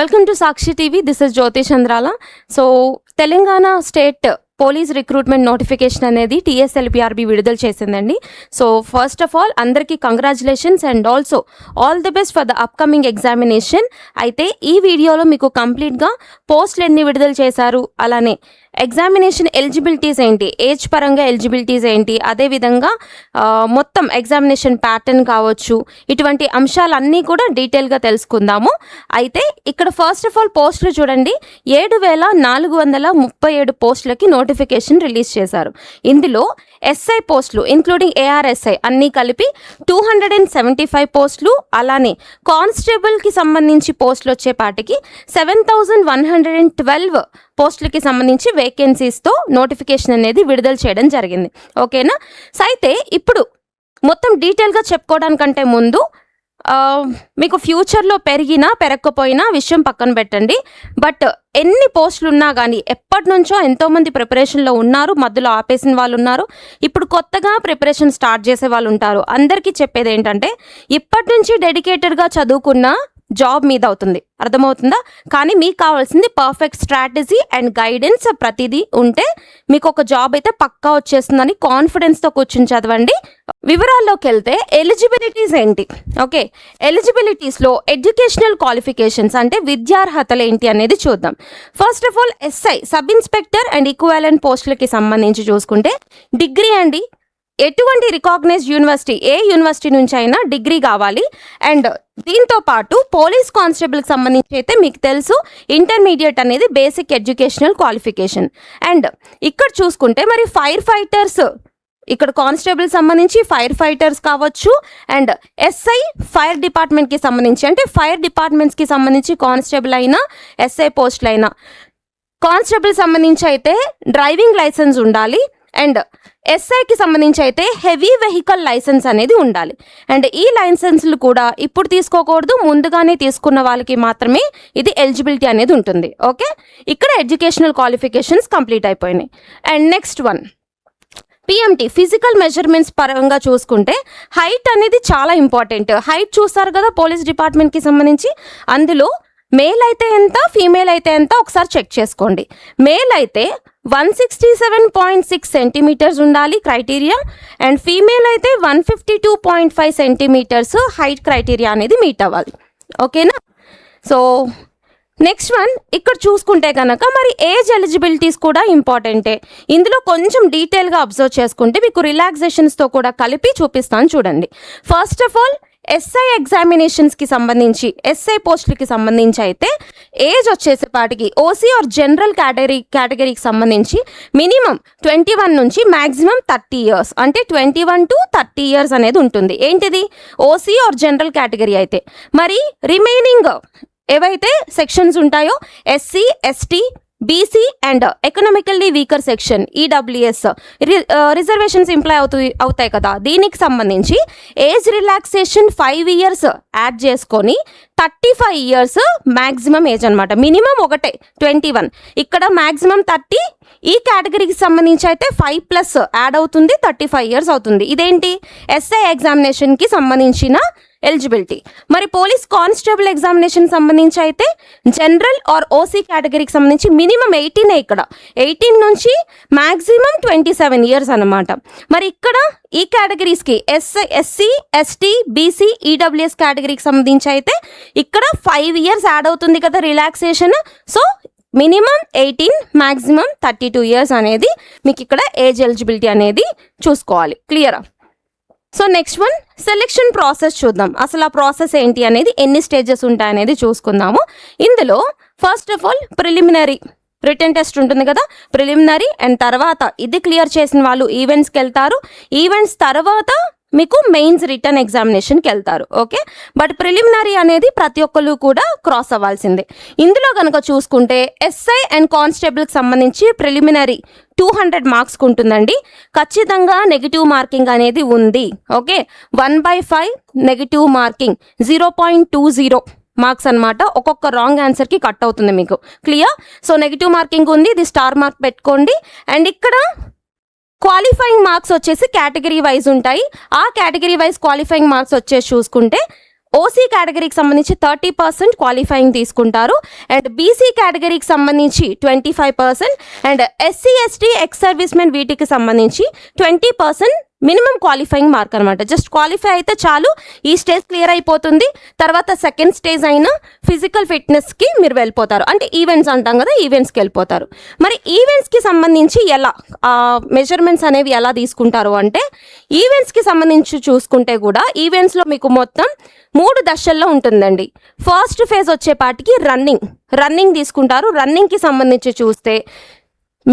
Welcome to Sakshi TV. This is Jyothi Chandrala. So Telangana state police recruitment notification అనేది TSLPRB విడుదల చేసిందండి. So first of all అందరికీ congratulations and also all the best for the upcoming examination. అయితే ఈ వీడియోలో మీకు కంప్లీట్గా పోస్టులు ఎన్ని విడుదల చేశారు, అలానే ఎగ్జామినేషన్ ఎలిజిబిలిటీస్ ఏంటి, ఏజ్ పరంగా ఎలిజిబిలిటీస్ ఏంటి, అదేవిధంగా మొత్తం ఎగ్జామినేషన్ ప్యాటర్న్ కావచ్చు, ఇటువంటి అంశాలన్నీ కూడా డీటెయిల్గా తెలుసుకుందాము. అయితే ఇక్కడ ఫస్ట్ ఆఫ్ ఆల్ పోస్టులు చూడండి, 7,437 పోస్టులకి నోటిఫికేషన్ రిలీజ్ చేశారు. ఇందులో SI పోస్టులు ఇంక్లూడింగ్ ARSI అన్నీ కలిపి 275 పోస్టులు, అలానే కానిస్టేబుల్కి సంబంధించి పోస్టులు వచ్చేపాటికి 7,112 పోస్టులకి సంబంధించి వేకెన్సీస్తో నోటిఫికేషన్ అనేది విడుదల చేయడం జరిగింది. ఓకేనా? సో అయితే ఇప్పుడు మొత్తం డీటెయిల్గా చెప్పుకోవడానికంటే ముందు మీకు ఫ్యూచర్లో పెరిగినా పెరగకపోయినా విషయం పక్కన పెట్టండి. బట్ ఎన్ని పోస్టులు ఉన్నా కానీ ఎప్పటి నుంచో ఎంతోమంది ప్రిపరేషన్లో ఉన్నారు, మధ్యలో ఆపేసిన వాళ్ళు ఉన్నారు, ఇప్పుడు కొత్తగా ప్రిపరేషన్ స్టార్ట్ చేసే వాళ్ళు ఉంటారు. అందరికీ చెప్పేది ఏంటంటే ఇప్పటి నుంచి డెడికేటెడ్గా చదువుకున్న జాబ్ మీద అవుతుంది, అర్థమవుతుందా? కానీ మీకు కావాల్సింది పర్ఫెక్ట్ స్ట్రాటజీ అండ్ గైడెన్స్ ప్రతిదీ ఉంటే మీకు ఒక జాబ్ అయితే పక్కా వచ్చేస్తుందని కాన్ఫిడెన్స్తో కూర్చుని చదవండి. వివరాల్లోకి వెళ్తే ఎలిజిబిలిటీస్ ఏంటి? ఓకే, ఎలిజిబిలిటీస్లో ఎడ్యుకేషనల్ క్వాలిఫికేషన్స్ అంటే విద్యార్హతలు ఏంటి అనేది చూద్దాం. First of all SI sub inspector and equivalent పోస్టులకి సంబంధించి చూసుకుంటే డిగ్రీ అండి, ఎటువంటి రికాగ్నైజ్డ్ యూనివర్సిటీ, ఏ యూనివర్సిటీ నుంచి అయినా డిగ్రీ కావాలి. అండ్ దీంతో పాటు పోలీస్ కానిస్టేబుల్కి సంబంధించి అయితే మీకు తెలుసు ఇంటర్మీడియట్ అనేది బేసిక్ ఎడ్యుకేషనల్ క్వాలిఫికేషన్. అండ్ ఇక్కడ చూసుకుంటే మరి ఫైర్ ఫైటర్స్, ఇక్కడ కానిస్టేబుల్ సంబంధించి ఫైర్ ఫైటర్స్ కావచ్చు, అండ్ SI ఫైర్ డిపార్ట్మెంట్కి సంబంధించి అంటే ఫైర్ డిపార్ట్మెంట్స్కి సంబంధించి కానిస్టేబుల్ అయినా SI పోస్టులు అయినా. కానిస్టేబుల్ సంబంధించి అయితే డ్రైవింగ్ లైసెన్స్ ఉండాలి, అండ్ SIకి సంబంధించి అయితే హెవీ వెహికల్ లైసెన్స్ అనేది ఉండాలి. అండ్ ఈ లైసెన్స్లు కూడా ఇప్పుడు తీసుకోకూడదు, ముందుగానే తీసుకున్న వాళ్ళకి మాత్రమే ఇది ఎలిజిబిలిటీ అనేది ఉంటుంది. ఓకే, ఇక్కడ ఎడ్యుకేషనల్ క్వాలిఫికేషన్స్ కంప్లీట్ అయిపోయినాయి. And next one PMT physical measurements పరంగా చూసుకుంటే హైట్ అనేది చాలా ఇంపార్టెంట్. హైట్ చూస్తారు కదా పోలీస్ డిపార్ట్మెంట్కి సంబంధించి, అందులో మేల్ అయితే ఎంత, ఫీమేల్ అయితే ఎంత ఒకసారి చెక్ చేసుకోండి. మేల్ అయితే 167.6 సెంటీమీటర్స్ ఉండాలి క్రైటీరియా, అండ్ ఫీమేల్ అయితే 152.5 సెంటీమీటర్స్ హైట్ క్రైటీరియా అనేది మీట్ అవ్వాలి. ఓకేనా? సో నెక్స్ట్ వన్ ఇక్కడ చూసుకుంటే కనుక మరి ఏజ్ ఎలిజిబిలిటీస్ కూడా ఇంపార్టెంటే. ఇందులో కొంచెం డీటెయిల్గా అబ్జర్వ్ చేసుకుంటే మీకు రిలాక్సేషన్స్తో కూడా కలిపి చూపిస్తాను చూడండి. ఫస్ట్ ఆఫ్ ఆల్ SI ఎగ్జామినేషన్స్కి సంబంధించి SI పోస్టులకి సంబంధించి అయితే ఏజ్ వచ్చేసేపాటికి OC ఆర్ జనరల్ కేటగిరీకి సంబంధించి మినిమం 21 నుంచి మ్యాక్సిమం 30 ఇయర్స్, అంటే 21 to 30 ఇయర్స్ అనేది ఉంటుంది. ఏంటిది? OC ఆర్ జనరల్ కేటగిరీ అయితే. మరి రిమైనింగ్ ఏవైతే సెక్షన్స్ ఉంటాయో SC, ST, BC and economically weaker section EWS reservations imply అవుతాయి కదా, దీనికి సంబంధించి ఏజ్ రిలాక్సేషన్ 5 ఇయర్స్ యాడ్ చేసుకొని 35 ఇయర్స్ మ్యాక్సిమం ఏజ్ అనమాట. మినిమం ఒకటే 21, ఇక్కడ మ్యాక్సిమం 30. ఈ కేటగిరీకి సంబంధించి అయితే 5+ యాడ్ అవుతుంది, 35 ఇయర్స్ అవుతుంది. ఇదేంటి? SI ఎగ్జామినేషన్కి సంబంధించిన ఎలిజిబిలిటీ. మరి పోలీస్ కానిస్టేబుల్ ఎగ్జామినేషన్ సంబంధించి అయితే జనరల్ ఆర్ OC కేటగిరీకి సంబంధించి మినిమం 18 ఇక్కడ 18 నుంచి మ్యాక్సిమం 27 ఇయర్స్ అనమాట. మరి ఇక్కడ ఈ కేటగిరీస్కి SC, ST, BC, EWS కేటగిరీకి సంబంధించి అయితే ఇక్కడ 5 ఇయర్స్ యాడ్ అవుతుంది కదా relaxation. So minimum 18, maximum 32 years అనేది మీకు ఇక్కడ ఏజ్ ఎలిజిబిలిటీ అనేది చూసుకోవాలి. క్లియరా? So next one selection process చూద్దాం. అసలు ఆ ప్రాసెస్ ఏంటి అనేది, ఎన్ని స్టేజెస్ ఉంటాయనేది చూసుకుందాము. ఇందులో first of all preliminary written test ఉంటుంది కదా, ప్రిలిమినరీ. అండ్ తర్వాత ఇది క్లియర్ చేసిన వాళ్ళు ఈవెంట్స్కి వెళ్తారు. ఈవెంట్స్ తర్వాత మీకు మెయిన్స్ రిటర్న్ ఎగ్జామినేషన్కి వెళ్తారు. ఓకే, బట్ ప్రిలిమినరీ అనేది ప్రతి ఒక్కరు కూడా క్రాస్ అవ్వాల్సిందే. ఇందులో కనుక చూసుకుంటే SI అండ్ కానిస్టేబుల్కి సంబంధించి ప్రిలిమినరీ 200 మార్క్స్కి ఉంటుందండి. ఖచ్చితంగా నెగిటివ్ మార్కింగ్ అనేది ఉంది. ఓకే, 1/5 నెగిటివ్ మార్కింగ్ 0.20 మార్క్స్ అనమాట. ఒక్కొక్క రాంగ్ ఆన్సర్కి కట్ అవుతుంది మీకు. క్లియర్? సో నెగిటివ్ మార్కింగ్ ఉంది, ఇది స్టార్ మార్క్ పెట్టుకోండి. అండ్ ఇక్కడ క్వాలిఫైయింగ్ మార్క్స్ వచ్చేసి కేటగిరీ వైజ్ ఉంటాయి. ఆ కేటగిరీ వైజ్ క్వాలిఫైయింగ్ మార్క్స్ వచ్చేసి చూసుకుంటే ఓసీ కేటగిరీకి సంబంధించి 30% క్వాలిఫైయింగ్ తీసుకుంటారు, అండ్ బీసీ కేటగిరీకి సంబంధించి 25%, and SC ST ex service men వీటికి సంబంధించి 20% మినిమం క్వాలిఫైయింగ్ మార్క్ అనమాట. జస్ట్ క్వాలిఫై అయితే చాలు, ఈ స్టేజ్ క్లియర్ అయిపోతుంది. తర్వాత సెకండ్ స్టేజ్ అయిన ఫిజికల్ ఫిట్నెస్కి మీరు వెళ్ళిపోతారు, అంటే ఈవెంట్స్ అంటాం కదా, ఈవెంట్స్కి వెళ్ళిపోతారు. మరి ఈవెంట్స్కి సంబంధించి ఎలా మెజర్మెంట్స్ అనేవి ఎలా తీసుకుంటారు అంటే, ఈవెంట్స్కి సంబంధించి చూసుకుంటే కూడా ఈవెంట్స్లో మీకు మొత్తం 3 దశల్లో ఉంటుందండి. ఫస్ట్ ఫేజ్ వచ్చేపాటికి రన్నింగ్ తీసుకుంటారు. రన్నింగ్కి సంబంధించి చూస్తే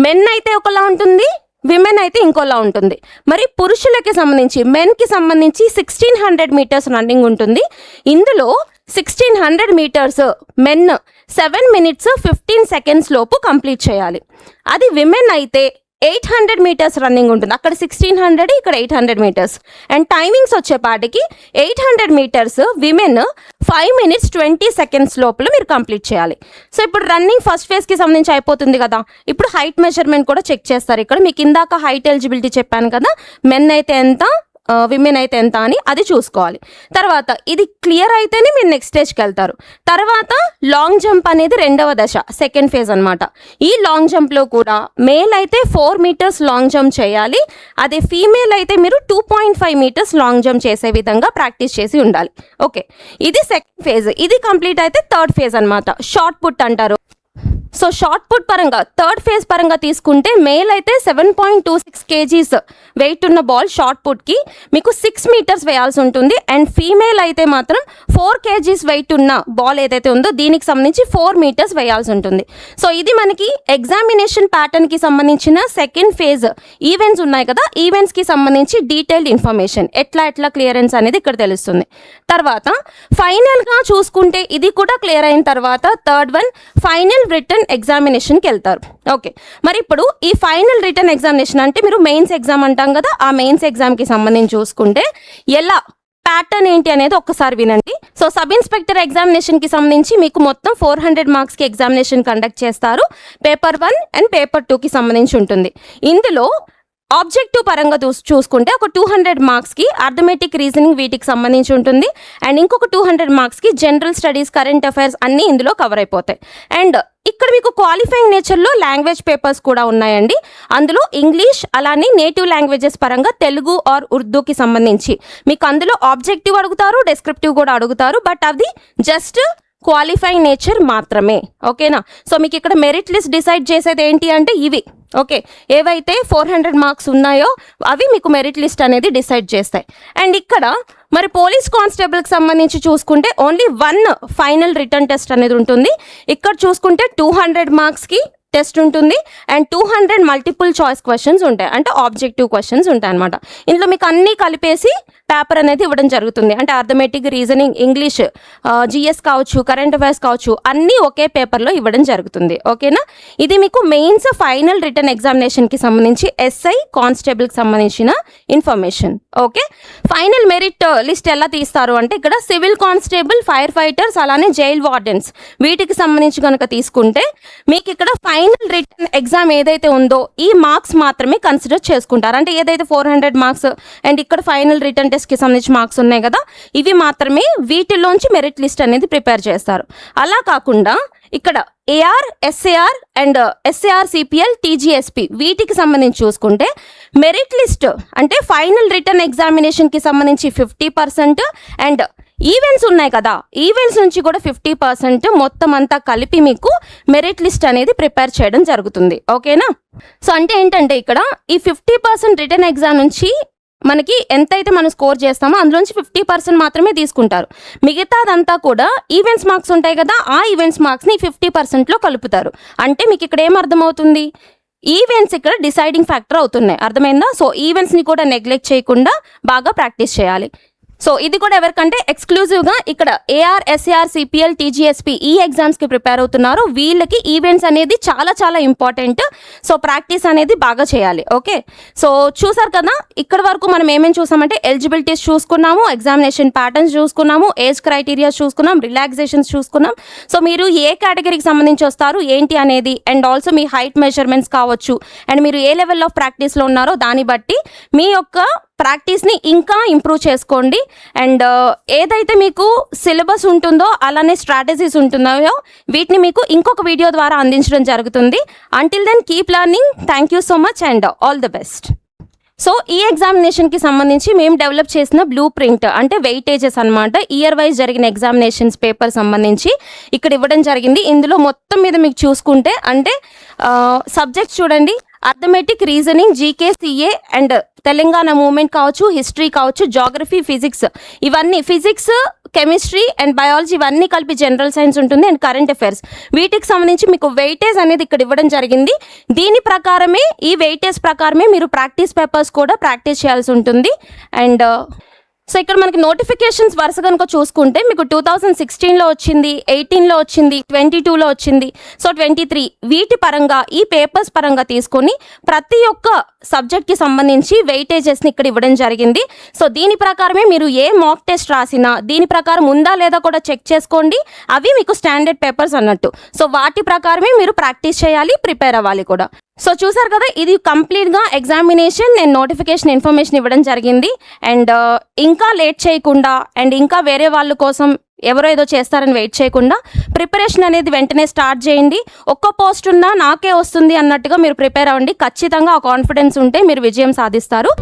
మెన్ అయితే ఒకలా ఉంటుంది, విమెన్ అయితే ఇంకోలా ఉంటుంది. మరి పురుషులకి సంబంధించి మెన్కి సంబంధించి 1600 మీటర్స్ రన్నింగ్ ఉంటుంది. ఇందులో 1600 మీటర్స్ మెన్ 7 minutes 15 seconds లోపు కంప్లీట్ చేయాలి. అది విమెన్ అయితే 800 మీటర్స్ రన్నింగ్ ఉంటుంది. అక్కడ 1600, ఇక్కడ 800 మీటర్స్. అండ్ టైమింగ్స్ వచ్చేపాటికి 800 మీటర్స్ విమెన్ 5 minutes 20 seconds లోపల మీరు కంప్లీట్ చేయాలి. సో ఇప్పుడు రన్నింగ్ ఫస్ట్ ఫేజ్కి సంబంధించి అయిపోతుంది కదా, ఇప్పుడు హైట్ మెజర్మెంట్ కూడా చెక్ చేస్తారు. ఇక్కడ మీకు ఇందాక హైట్ ఎలిజిబిలిటీ చెప్పాను కదా, మెన్ అయితే ఎంత, విమెన్ అయితే ఎంత అని అది చూసుకోవాలి. తర్వాత ఇది క్లియర్ అయితేనే మీరు నెక్స్ట్ స్టేజ్కి వెళ్తారు. తర్వాత లాంగ్ జంప్ అనేది 2వ దశ, సెకండ్ ఫేజ్ అనమాట. ఈ లాంగ్ జంప్లో కూడా మేల్ అయితే 4 meters లాంగ్ జంప్ చేయాలి, అదే ఫీమేల్ అయితే మీరు 2.5 meters లాంగ్ జంప్ చేసే విధంగా ప్రాక్టీస్ చేసి ఉండాలి. ఓకే, ఇది సెకండ్ ఫేజ్. ఇది కంప్లీట్ అయితే థర్డ్ ఫేజ్ అనమాట, షార్ట్ పుట్ అంటారు. సో షార్ట్ పుట్ పరంగా థర్డ్ ఫేజ్ పరంగా తీసుకుంటే మేల్ అయితే 7.26 kgs వెయిట్ ఉన్న బాల్ షార్ట్ పుట్కి మీకు 6 meters వేయాల్సి ఉంటుంది. అండ్ ఫీమేల్ అయితే మాత్రం 4 kgs వెయిట్ ఉన్న బాల్ ఏదైతే ఉందో దీనికి సంబంధించి 4 meters వేయాల్సి ఉంటుంది. సో ఇది మనకి ఎగ్జామినేషన్ ప్యాటర్న్కి సంబంధించిన సెకండ్ ఫేజ్. ఈవెంట్స్ ఉన్నాయి కదా, ఈవెంట్స్కి సంబంధించి డీటెయిల్డ్ ఇన్ఫర్మేషన్ ఎట్లా క్లియరెన్స్ అనేది ఇక్కడ తెలుస్తుంది. తర్వాత ఫైనల్గా చూసుకుంటే ఇది కూడా క్లియర్ అయిన తర్వాత థర్డ్ వన్ ఫైనల్ రిటర్న్ ఎగ్జామినేషన్కి వెళ్తారు. ఓకే, మరి ఇప్పుడు ఈ ఫైనల్ రిటర్న్ ఎగ్జామినేషన్ అంటే మీరు మెయిన్స్ ఎగ్జామ్ అంటాం కదా, ఆ మెయిన్స్ ఎగ్జామ్కి సంబంధించి చూసుకుంటే ఎలా ప్యాటర్న్ ఏంటి అనేది ఒక్కసారి వినండి. సో సబ్ ఇన్స్పెక్టర్ ఎగ్జామినేషన్కి సంబంధించి మీకు మొత్తం 400 మార్క్స్కి ఎగ్జామినేషన్ కండక్ట్ చేస్తారు. పేపర్ 1 అండ్ పేపర్ 2కి సంబంధించి ఉంటుంది. ఇందులో ఆబ్జెక్టివ్ పరంగా చూసుకుంటే ఒక 200 మార్క్స్కి అర్థమెటిక్, రీజనింగ్ వీటికి సంబంధించి ఉంటుంది. అండ్ ఇంకొక 200 మార్క్స్కి జనరల్ స్టడీస్, కరెంట్ అఫైర్స్ అన్నీ ఇందులో కవర్ అయిపోతాయి. అండ్ ఇక్కడ మీకు క్వాలిఫైయింగ్ నేచర్లో లాంగ్వేజ్ పేపర్స్ కూడా ఉన్నాయండి. అందులో ఇంగ్లీష్ అలానే నేటివ్ లాంగ్వేజెస్ పరంగా తెలుగు ఆర్ ఉర్దూకి సంబంధించి మీకు అందులో ఆబ్జెక్టివ్ అడుగుతారు, డెస్క్రిప్టివ్ కూడా అడుగుతారు. బట్ అది జస్ట్ క్వాలిఫైయింగ్ నేచర్ మాత్రమే. ఓకేనా, సో మీకు ఇక్కడ మెరిట్ లిస్ట్ డిసైడ్ చేసేది ఏంటి అంటే ఇవి. ఓకే, ఏవైతే 400 మార్క్స్ ఉన్నాయో అవి మీకు మెరిట్ లిస్ట్ అనేది డిసైడ్ చేస్తాయి. అండ్ ఇక్కడ మరి పోలీస్ కానిస్టేబుల్కి సంబంధించి చూసుకుంటే ఓన్లీ 1 ఫైనల్ రిటర్న్ టెస్ట్ అనేది ఉంటుంది. ఇక్కడ చూసుకుంటే 200 మార్క్స్కి టెస్ట్ ఉంటుంది అండ్ 200 మల్టిపుల్ చాయిస్ క్వశ్చన్స్ ఉంటాయి, అంటే ఆబ్జెక్టివ్ క్వశ్చన్స్ ఉంటాయి అనమాట. ఇందులో మీకు అన్నీ కలిపేసి పేపర్ అనేది ఇవ్వడం జరుగుతుంది. అంటే అర్థమెటిక్, రీజనింగ్, ఇంగ్లీష్, జిఎస్ కావచ్చు, కరెంట్ అఫైర్స్ కావచ్చు, అన్నీ ఒకే పేపర్లో ఇవ్వడం జరుగుతుంది. ఓకేనా, ఇది మీకు మెయిన్స్ ఫైనల్ రిటర్న్ ఎగ్జామినేషన్కి సంబంధించి ఎస్ఐ కానిస్టేబుల్కి సంబంధించిన information. Okay, final merit list ఎలా తీస్తారు అంటే ఇక్కడ సివిల్ కానిస్టేబుల్, ఫైర్ ఫైటర్స్ అలానే జైల్ వార్డెన్స్ వీటికి సంబంధించి కనుక తీసుకుంటే మీకు ఇక్కడ ఫైనల్ రిటర్న్ ఎగ్జామ్ ఏదైతే ఉందో ఈ మార్క్స్ మాత్రమే కన్సిడర్ చేసుకుంటారు. అంటే ఏదైతే 400 మార్క్స్ అండ్ ఇక్కడ ఫైనల్ రిటర్న్ టెస్ట్కి సంబంధించి మార్క్స్ ఉన్నాయి కదా, ఇవి మాత్రమే వీటిలోంచి మెరిట్ లిస్ట్ అనేది ప్రిపేర్ చేస్తారు. అలా కాకుండా ఇక్కడ AR, SAR and SAR CPL, TGSP వీటికి సంబంధించి చూసుకుంటే మెరిట్ లిస్ట్ అంటే ఫైనల్ రిటర్న్ ఎగ్జామినేషన్కి సంబంధించి 50% అండ్ ఈవెంట్స్ ఉన్నాయి కదా, ఈవెంట్స్ నుంచి కూడా 50% మొత్తం అంతా కలిపి మీకు మెరిట్ లిస్ట్ అనేది ప్రిపేర్ చేయడం జరుగుతుంది. ఓకేనా, సో అంటే ఏంటంటే ఇక్కడ ఈ 50% రిటర్న్ ఎగ్జామ్ నుంచి మనకి ఎంతైతే మనం స్కోర్ చేస్తామో అందులోంచి 50% మాత్రమే తీసుకుంటారు. మిగతాదంతా కూడా ఈవెంట్స్ మార్క్స్ ఉంటాయి కదా, ఆ ఈవెంట్స్ మార్క్స్ని 50%లో కలుపుతారు. అంటే మీకు ఇక్కడ ఏం అర్థమవుతుంది, ఈవెంట్స్ ఇక్కడ డిసైడింగ్ ఫ్యాక్టర్ అవుతున్నాయి. అర్థమైందా? సో ఈవెంట్స్ని కూడా నెగ్లెక్ట్ చేయకుండా బాగా ప్రాక్టీస్ చేయాలి. సో ఇది కూడా ఎవరికంటే ఎక్స్క్లూజివ్గా ఇక్కడ ఏఆర్, ఎస్ఏఆర్, సిపిఎల్, టీజీఎస్పీ ఈ ఎగ్జామ్స్కి ప్రిపేర్ అవుతున్నారు వీళ్ళకి ఈవెంట్స్ అనేది చాలా చాలా ఇంపార్టెంట్. సో ప్రాక్టీస్ అనేది బాగా చేయాలి. ఓకే, సో చూసారు కదా, ఇక్కడ వరకు మనం ఏమేమి చూసామంటే ఎలిజిబిలిటీస్ చూసుకున్నాము, ఎగ్జామినేషన్ ప్యాటర్న్స్ చూసుకున్నాము, ఏజ్ క్రైటీరియాస్ చూసుకున్నాం, రిలాక్సేషన్స్ చూసుకున్నాం. సో మీరు ఏ కేటగిరీకి సంబంధించి వస్తారు ఏంటి అనేది and also me height measurements కావచ్చు అండ్ మీరు ఏ లెవెల్ ఆఫ్ ప్రాక్టీస్లో ఉన్నారో దాన్ని బట్టి మీ యొక్క ప్రాక్టీస్ని ఇంకా ఇంప్రూవ్ చేసుకోండి. అండ్ ఏదైతే మీకు సిలబస్ ఉంటుందో అలానే స్ట్రాటజీస్ ఉంటున్నాయో వీటిని మీకు ఇంకొక వీడియో ద్వారా అందించడం జరుగుతుంది. Until then keep learning. Thank you so much and all the best. So ఈ ఎగ్జామినేషన్కి సంబంధించి మేము డెవలప్ చేసిన బ్లూ ప్రింట్ అంటే వెయిటేజెస్ అనమాట, ఇయర్ వైజ్ జరిగిన ఎగ్జామినేషన్స్ పేపర్ సంబంధించి ఇక్కడ ఇవ్వడం జరిగింది. ఇందులో మొత్తం మీద మీకు చూసుకుంటే అంటే సబ్జెక్ట్స్ చూడండి, arithmetic, reasoning, GK, CA and Telangana movement కావచ్చు, హిస్టరీ కావచ్చు, జాగ్రఫీ, ఫిజిక్స్, ఇవన్నీ ఫిజిక్స్, కెమిస్ట్రీ అండ్ బయాలజీ ఇవన్నీ కలిపి జనరల్ సైన్స్ ఉంటుంది అండ్ కరెంట్ అఫైర్స్. వీటికి సంబంధించి మీకు వెయిటేజ్ అనేది ఇక్కడ ఇవ్వడం జరిగింది. దీని ప్రకారమే ఈ వెయిటేజ్ ప్రకారమే మీరు ప్రాక్టీస్ పేపర్స్ కూడా ప్రాక్టీస్ చేయాల్సి ఉంటుంది. అండ్ సో ఇక్కడ మనకి నోటిఫికేషన్స్ వరుస కనుక చూసుకుంటే మీకు 2016లో వచ్చింది, 18లో వచ్చింది, 22లో వచ్చింది, సో 23 వీటి పరంగా ఈ పేపర్స్ పరంగా తీసుకొని ప్రతి ఒక్క సబ్జెక్ట్కి సంబంధించి వెయిటేజెస్ని ఇక్కడ ఇవ్వడం జరిగింది. సో దీని ప్రకారమే మీరు ఏ మాక్ టెస్ట్ రాసినా దీని ప్రకారం ఉందా లేదా కూడా చెక్ చేసుకోండి. అవి మీకు స్టాండర్డ్ పేపర్స్ అన్నట్టు. సో వాటి ప్రకారమే మీరు ప్రాక్టీస్ చేయాలి, ప్రిపేర్ అవ్వాలి కూడా. సో చూసారు కదా, ఇది కంప్లీట్గా ఎగ్జామినేషన్ అండ్ నోటిఫికేషన్ ఇన్ఫర్మేషన్ ఇవ్వడం జరిగింది. అండ్ ఇంకా లేట్ చేయకుండా అండ్ ఇంకా వేరే వాళ్ళ కోసం ఎవరో ఏదో చేస్తారని వెయిట్ చేయకుండా ప్రిపరేషన్ అనేది వెంటనే స్టార్ట్ చేయండి. ఒక్క పోస్ట్ ఉన్నా నాకే వస్తుంది అన్నట్టుగా మీరు ప్రిపేర్ అవ్వండి. ఖచ్చితంగా ఆ కాన్ఫిడెన్స్ ఉంటే మీరు విజయం సాధిస్తారు.